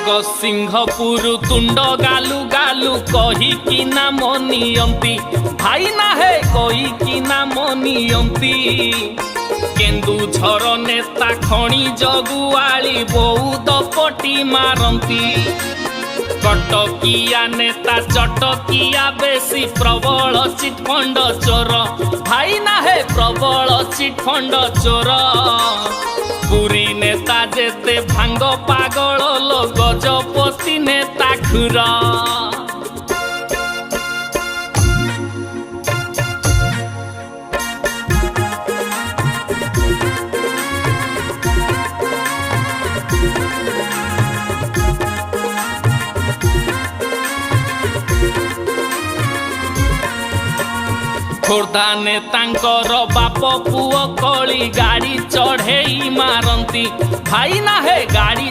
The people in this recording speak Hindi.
जगतसिंहपुर तुंड गालु गालु कही कि नाम नियंती भाई ना है कही कि नाम नियंती केन्दुझर नेता खणी जगुआली बौद पटी मारती कटकिया नेता चटकिया बेसी प्रबल चिटफंड चोर भाई ना है प्रबल चिटफंड चोर पुरी नेता जेते भांग पागल लो गजपति नेता खुर खोर्धा नेतांकर बाप पुओ कली गाड़ी चढ़े मारती भाई ना है गाड़ी